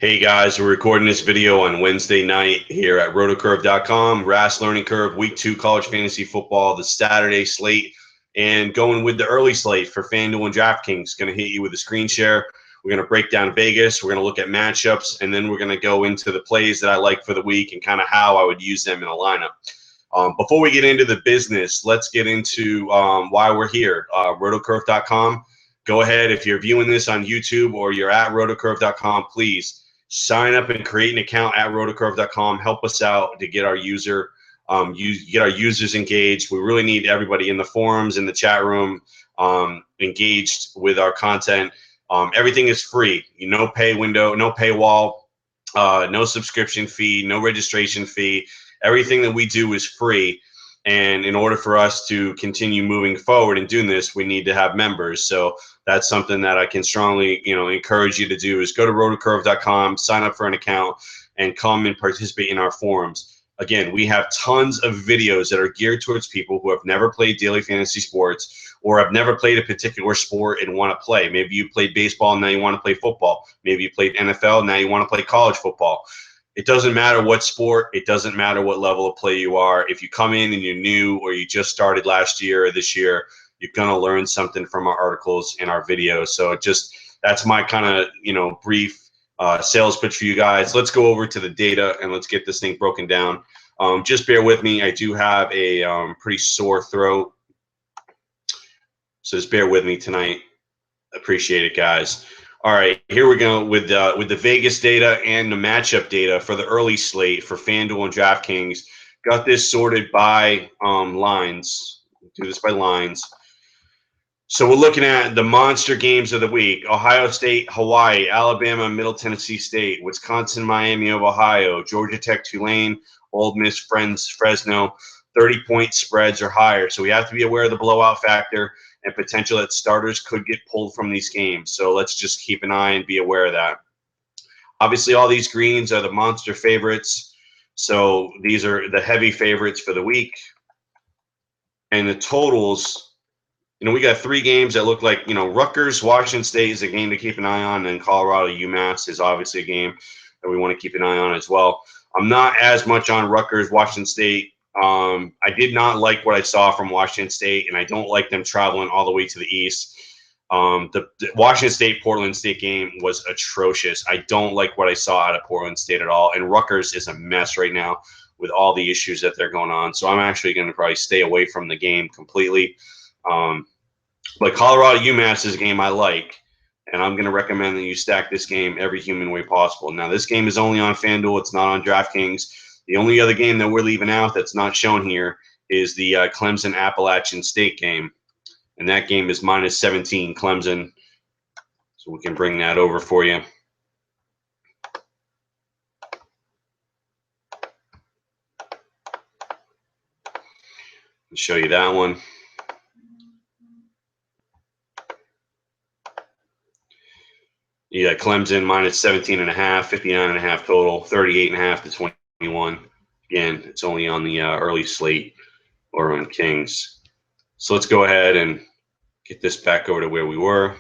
Hey guys, we're recording this video on Wednesday night here at rotocurve.com. Rath's Learning Curve, Week 2 college fantasy football, the Saturday slate, and going with the early slate for FanDuel and DraftKings. Going to hit you with a screen share. We're going to break down Vegas. We're going to look at matchups, and then we're going to go into the plays that I like for the week and kind of how I would use them in a lineup. Before we get into the business, let's get into why we're here. Rotocurve.com. Go ahead, if you're viewing this on YouTube or you're at rotocurve.com, please sign up and create an account at rotocurve.com. Help us out to get our users engaged. We really need everybody in the forums, in the chat room, engaged with our content. Everything is free. No pay window, no paywall, no subscription fee, no registration fee. Everything that we do is free. And in order for us to continue moving forward and doing this, we need to have members. So that's something that I can strongly, encourage you to do is go to rotocurve.com, sign up for an account, and come and participate in our forums. Again, we have tons of videos that are geared towards people who have never played daily fantasy sports or have never played a particular sport and want to play. Maybe you played baseball, now you want to play football. Maybe you played NFL, now you want to play college football. It doesn't matter what sport. It doesn't matter what level of play you are. If you come in and you're new or you just started last year or this year, you're going to learn something from our articles and our videos. So that's my kind of, brief sales pitch for you guys. Let's go over to the data and let's get this thing broken down. Just bear with me. I do have a pretty sore throat. So just bear with me tonight. Appreciate it, guys. All right, here we go with the Vegas data and the matchup data for the early slate for FanDuel and DraftKings. Got this sorted by lines. Do this by lines. So we're looking at the monster games of the week: Ohio State, Hawaii, Alabama, Middle Tennessee State, Wisconsin, Miami of Ohio, Georgia Tech, Tulane, Ole Miss, Fresno. 30-point spreads or higher. So we have to be aware of the blowout factor and potential that starters could get pulled from these games. So let's just keep an eye and be aware of that. Obviously, all these greens are the monster favorites. So these are the heavy favorites for the week. And the totals, we got 3 games that look like, Rutgers, Washington State is a game to keep an eye on, and Colorado, UMass is obviously a game that we want to keep an eye on as well. I'm not as much on Rutgers, Washington State. I did not like what I saw from Washington State, and I don't like them traveling all the way to the east. The Washington State-Portland State game was atrocious. I don't like what I saw out of Portland State at all, and Rutgers is a mess right now with all the issues that they're going on. So I'm actually going to probably stay away from the game completely. But Colorado UMass is a game I like, and I'm going to recommend that you stack this game every human way possible. Now, this game is only on FanDuel. It's not on DraftKings. The only other game that we're leaving out that's not shown here is the Clemson-Appalachian State game. And that game is -17 Clemson. So we can bring that over for you. I'll show you that one. You got Clemson -17.5, 59.5 total, 38.5 to 21. Again, it's only on the early slate or on Kings. So let's go ahead and get this back over to where we were.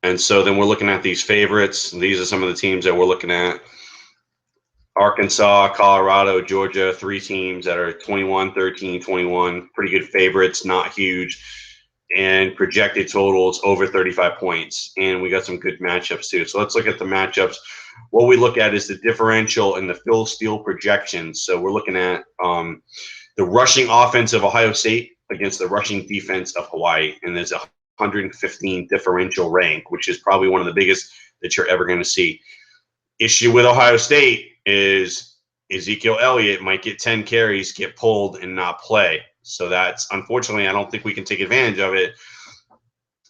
And so then we're looking at these favorites. These are some of the teams that we're looking at. Arkansas, Colorado, Georgia, 3 teams that are 21, 13, 21. Pretty good favorites, not huge. And projected totals over 35 points. And we got some good matchups too. So let's look at the matchups. What we look at is the differential and the Phil Steele projections. So we're looking at the rushing offense of Ohio State against the rushing defense of Hawaii. And there's a 115 differential rank, which is probably one of the biggest that you're ever going to see. Issue with Ohio State is Ezekiel Elliott might get 10 carries, get pulled, and not play. So that's, unfortunately, I don't think we can take advantage of it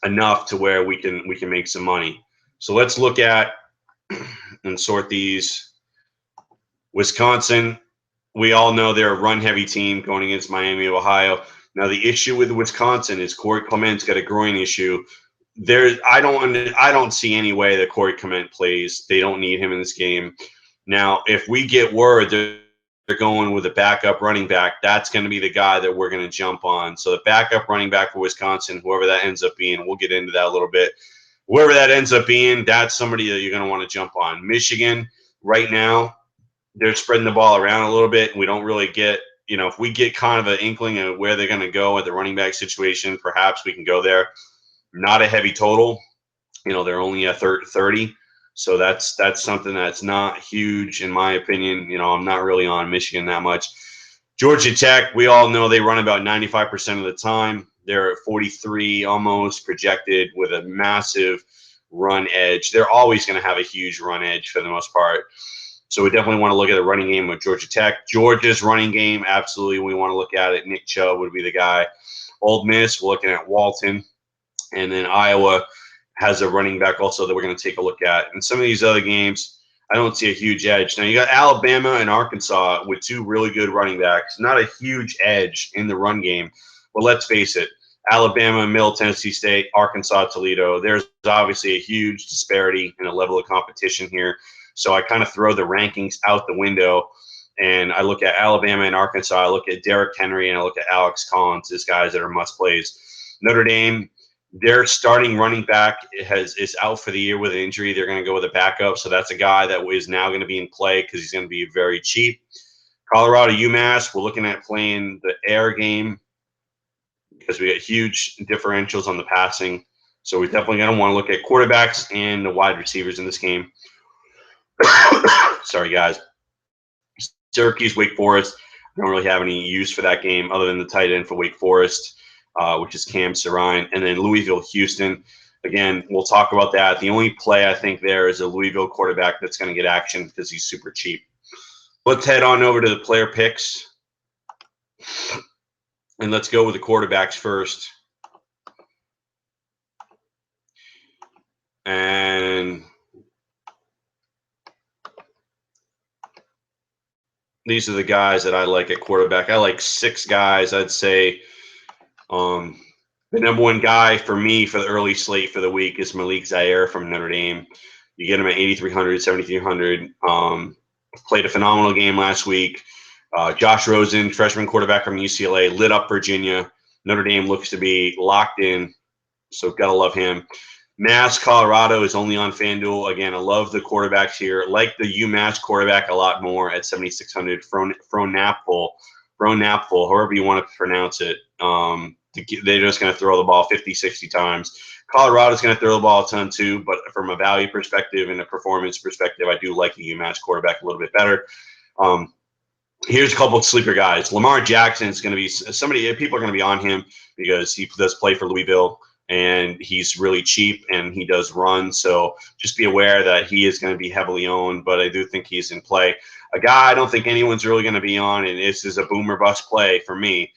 enough to where we can make some money. So let's look at and sort these. Wisconsin, we all know they're a run-heavy team going against Miami of Ohio. Now the issue with Wisconsin is Corey Clement's got a groin issue. I don't see any way that Corey Clement plays. They don't need him in this game. Now, if we get word they're going with a backup running back, that's going to be the guy that we're going to jump on. So the backup running back for Wisconsin, whoever that ends up being, we'll get into that a little bit. wherever that ends up being, that's somebody that you're going to want to jump on. Michigan, right now, they're spreading the ball around a little bit. We don't really get, if we get kind of an inkling of where they're going to go at the running back situation, perhaps we can go there. Not a heavy total. They're only at 30. So that's something that's not huge in my opinion. I'm not really on Michigan that much. Georgia Tech, we all know they run about 95% of the time. They're at 43 almost projected with a massive run edge. They're always going to have a huge run edge for the most part. So we definitely want to look at the running game of Georgia Tech. Georgia's running game, absolutely, we want to look at it. Nick Chubb would be the guy. Old Miss, we're looking at Walton. And then Iowa has a running back also that we're going to take a look at. And some of these other games, I don't see a huge edge. Now, you got Alabama and Arkansas with two really good running backs. Not a huge edge in the run game. But let's face it, Alabama, Middle Tennessee State, Arkansas, Toledo, there's obviously a huge disparity in the level of competition here. So I kind of throw the rankings out the window, and I look at Alabama and Arkansas. I look at Derrick Henry, and I look at Alex Collins, these guys that are must-plays. Notre Dame, their starting running back is out for the year with an injury. They're going to go with a backup, so that's a guy that is now going to be in play because he's going to be very cheap. Colorado, UMass, we're looking at playing the air game because we got huge differentials on the passing. So we're definitely going to want to look at quarterbacks and the wide receivers in this game. Sorry, guys. Syracuse, Wake Forest. I don't really have any use for that game other than the tight end for Wake Forest, which is Cam Sarine. And then Louisville, Houston. Again, we'll talk about that. The only play I think there is a Louisville quarterback that's going to get action because he's super cheap. Let's head on over to the player picks. And let's go with the quarterbacks first. And these are the guys that I like at quarterback. I like 6 guys, I'd say. The number one guy for me for the early slate for the week is Malik Zaire from Notre Dame. You get him at 8,300, 7,300. Played a phenomenal game last week. Josh Rosen, freshman quarterback from UCLA, lit up Virginia. Notre Dame looks to be locked in, so got to love him. Mass, Colorado is only on FanDuel. Again, I love the quarterbacks here. Like the UMass quarterback a lot more at 7,600. Fronapfel, however you want to pronounce it. They're just going to throw the ball 50, 60 times. Colorado's going to throw the ball a ton too, but from a value perspective and a performance perspective, I do like the UMass quarterback a little bit better. Here's a couple of sleeper guys. Lamar Jackson is going to be somebody. People are going to be on him because he does play for Louisville, and he's really cheap, and he does run. So just be aware that he is going to be heavily owned, but I do think he's in play. A guy I don't think anyone's really going to be on, and this is a boomer bust play for me,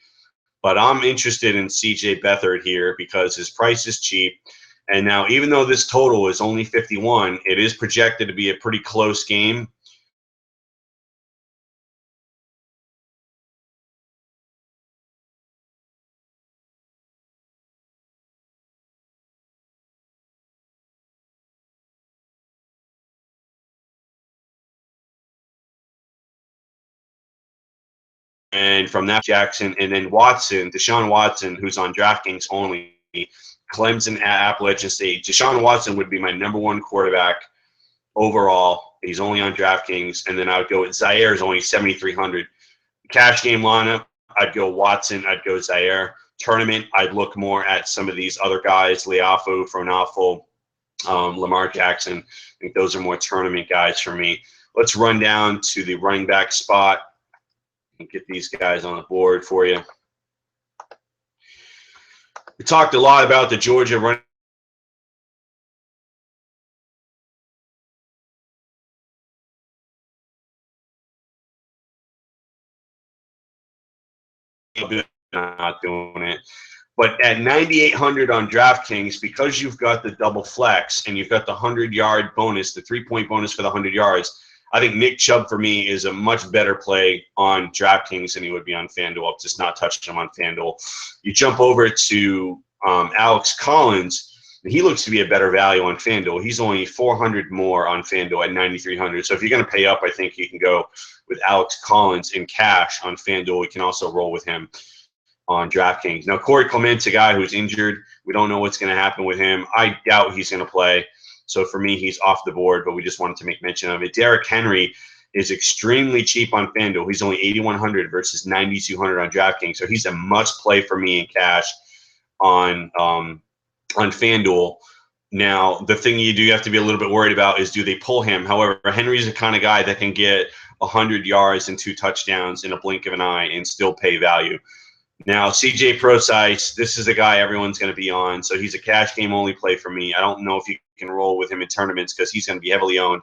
but I'm interested in C.J. Beathard here because his price is cheap. And now, even though this total is only 51, it is projected to be a pretty close game. And from that, Jackson, and then Watson, Deshaun Watson, who's on DraftKings only, Clemson at Appalachian State. Deshaun Watson would be my number one quarterback overall. He's only on DraftKings. And then I would go with Zaire is only 7,300. Cash game lineup, I'd go Watson, I'd go Zaire. Tournament, I'd look more at some of these other guys, Leafu, Fronapfel, Lamar Jackson. I think those are more tournament guys for me. Let's run down to the running back spot and get these guys on the board for you. We talked a lot about the Georgia running. Not doing it. But at 9,800 on DraftKings, because you've got the double flex and you've got the 100-yard bonus, the 3-point bonus for the 100 yards, I think Nick Chubb for me is a much better play on DraftKings than he would be on FanDuel. I've just not touched him on FanDuel. You jump over to Alex Collins, and he looks to be a better value on FanDuel. He's only 400 more on FanDuel at 9,300. So if you're going to pay up, I think you can go with Alex Collins in cash on FanDuel. We can also roll with him. on DraftKings. Now, Corey Clement's a guy who's injured. We don't know what's going to happen with him. I doubt he's going to play. So for me, he's off the board, but we just wanted to make mention of it. Derrick Henry is extremely cheap on FanDuel. He's only 8,100 versus 9,200 on DraftKings. So he's a must play for me in cash on FanDuel. Now, the thing you do have to be a little bit worried about is, do they pull him? However, Henry's the kind of guy that can get 100 yards and 2 touchdowns in a blink of an eye and still pay value. Now, CJ Prosise, this is a guy everyone's going to be on, so he's a cash game only play for me. I don't know if you can roll with him in tournaments because he's going to be heavily owned.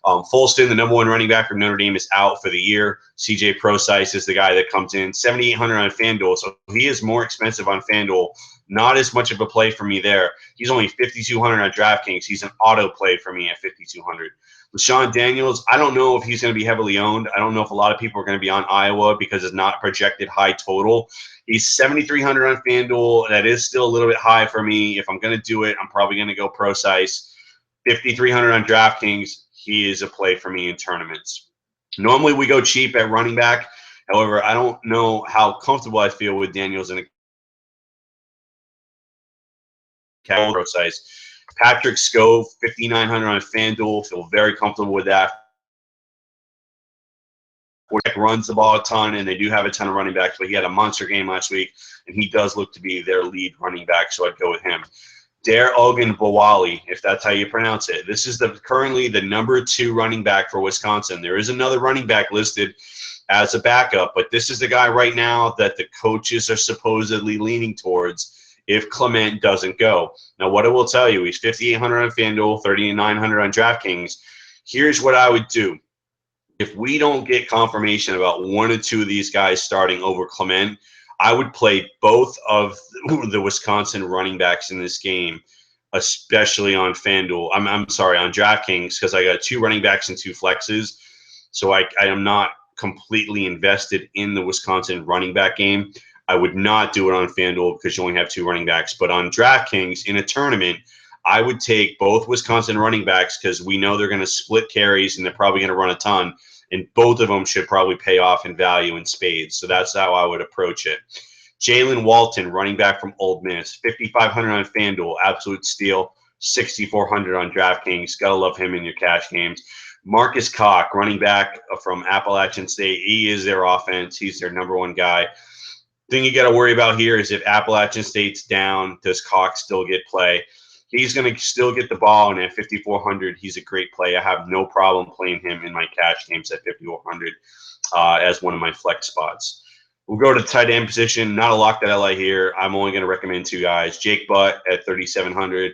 Folston, the number 1 running back from Notre Dame, is out for the year. CJ Prosise is the guy that comes in. 7,800 on FanDuel, so he is more expensive on FanDuel. Not as much of a play for me there. He's only 5,200 on DraftKings. He's an auto play for me at 5,200. LaShawn Daniels, I don't know if he's going to be heavily owned. I don't know if a lot of people are going to be on Iowa because it's not projected high total. He's 7,300 on FanDuel. That is still a little bit high for me. If I'm going to do it, I'm probably going to go Prosise. 5,300 on DraftKings. He is a play for me in tournaments. Normally we go cheap at running back. However, I don't know how comfortable I feel with Daniels in a Prosise. Patrick Skov, 5,900 on FanDuel. Feel very comfortable with that. Runs the ball a ton, and they do have a ton of running backs, but he had a monster game last week, and he does look to be their lead running back, so I'd go with him. Dare Ogunbowale, if that's how you pronounce it. This is currently the number 2 running back for Wisconsin. There is another running back listed as a backup, but this is the guy right now that the coaches are supposedly leaning towards if Clement doesn't go. Now, what I will tell you, he's 5,800 on FanDuel, 3,900 on DraftKings. Here's what I would do. If we don't get confirmation about 1 or 2 of these guys starting over Clement, I would play both of the Wisconsin running backs in this game, especially on FanDuel. I'm sorry, on DraftKings, because I got 2 running backs and 2 flexes. So I am not completely invested in the Wisconsin running back game. I would not do it on FanDuel because you only have 2 running backs. But on DraftKings, in a tournament, I would take both Wisconsin running backs because we know they're going to split carries and they're probably going to run a ton. And both of them should probably pay off in value in spades. So that's how I would approach it. Jalen Walton, running back from Ole Miss, 5,500 on FanDuel, absolute steal. 6,400 on DraftKings. Gotta love him in your cash games. Marcus Cock, running back from Appalachian State. He is their offense. He's their number 1 guy. Thing you got to worry about here is if Appalachian State's down, does Cock still get play? He's going to still get the ball, and at 5,400, he's a great play. I have no problem playing him in my cash games at 5,400 as one of my flex spots. We'll go to the tight end position. Not a lock that I like here. I'm only going to recommend 2 guys. Jake Butt at 3,700,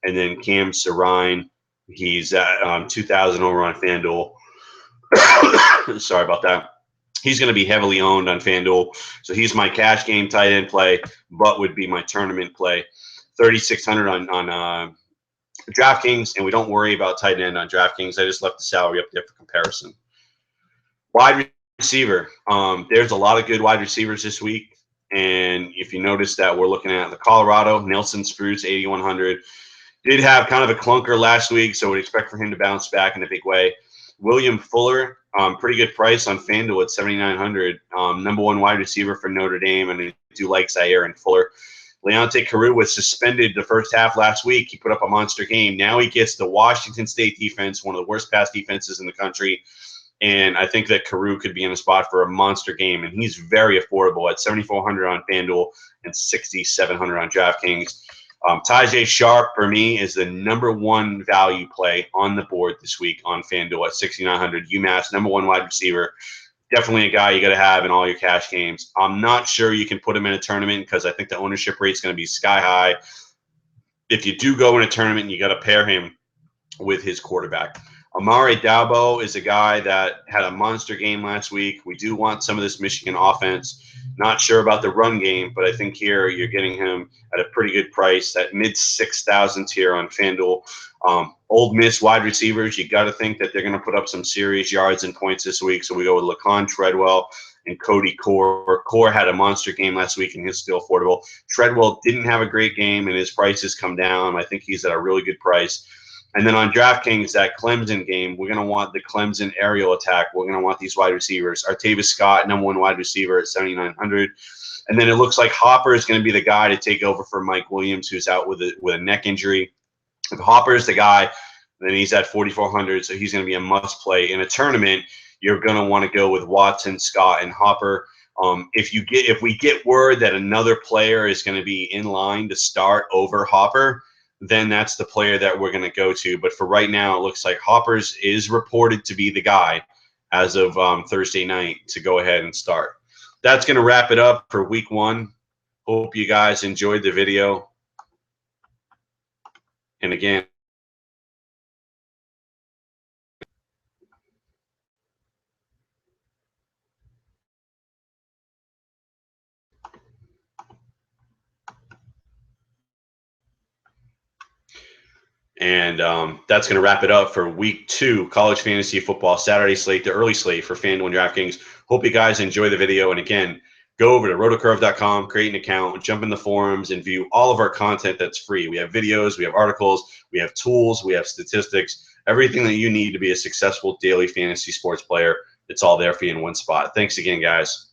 and then Cam Sarine. He's at 2,000 over on FanDuel. Sorry about that. He's going to be heavily owned on FanDuel. So he's my cash game tight end play. Butt would be my tournament play. 3,600 on DraftKings, and we don't worry about tight end on DraftKings. I just left the salary up there for comparison. Wide receiver. There's a lot of good wide receivers this week, and if you notice that we're looking at the Colorado, Nelson Spruce, 8,100. Did have kind of a clunker last week, so we'd expect for him to bounce back in a big way. William Fuller, pretty good price on FanDuel at 7,900. Number 1 wide receiver for Notre Dame, and I do like Zaire and Fuller. Leonte Carroo was suspended the first half last week. He put up a monster game. Now he gets the Washington State defense, one of the worst pass defenses in the country. And I think that Carroo could be in a spot for a monster game. And he's very affordable at 7,400 on FanDuel and 6,700 on DraftKings. Tajay Sharp, for me, is the number 1 value play on the board this week on FanDuel at 6,900. UMass, number 1 wide receiver. Definitely a guy you got to have in all your cash games. I'm not sure you can put him in a tournament because I think the ownership rate is going to be sky high. If you do go in a tournament, you got to pair him with his quarterback. Amare Dabo is a guy that had a monster game last week. We do want some of this Michigan offense. Not sure about the run game, but I think here you're getting him at a pretty good price, at mid-6,000s here on FanDuel. Old Miss wide receivers, you got to think that they're going to put up some serious yards and points this week. So we go with Laquan Treadwell and Cody Core. Core had a monster game last week, and he's still affordable. Treadwell didn't have a great game, and his price has come down. I think he's at a really good price. And then on DraftKings, that Clemson game, we're going to want the Clemson aerial attack. We're going to want these wide receivers. Artavis Scott, #1 wide receiver at 7,900. And then it looks like Hopper is going to be the guy to take over for Mike Williams, who's out with a neck injury. If Hopper is the guy, then he's at 4,400, so he's going to be a must play in a tournament. You're going to want to go with Watson, Scott, and Hopper. If we get word that another player is going to be in line to start over Hopper, then that's the player that we're going to go to. But for right now, it looks like Hoppers is reported to be the guy as of Thursday night to go ahead and start. That's going to wrap it up for week 1. Hope you guys enjoyed the video. And again, that's going to wrap it up for week 2, college fantasy football, Saturday slate, the early slate for FanDuel and DraftKings. Hope you guys enjoy the video. And again, go over to rotocurve.com, create an account, jump in the forums, and view all of our content that's free. We have videos, we have articles, we have tools, we have statistics, everything that you need to be a successful daily fantasy sports player. It's all there for you in one spot. Thanks again, guys.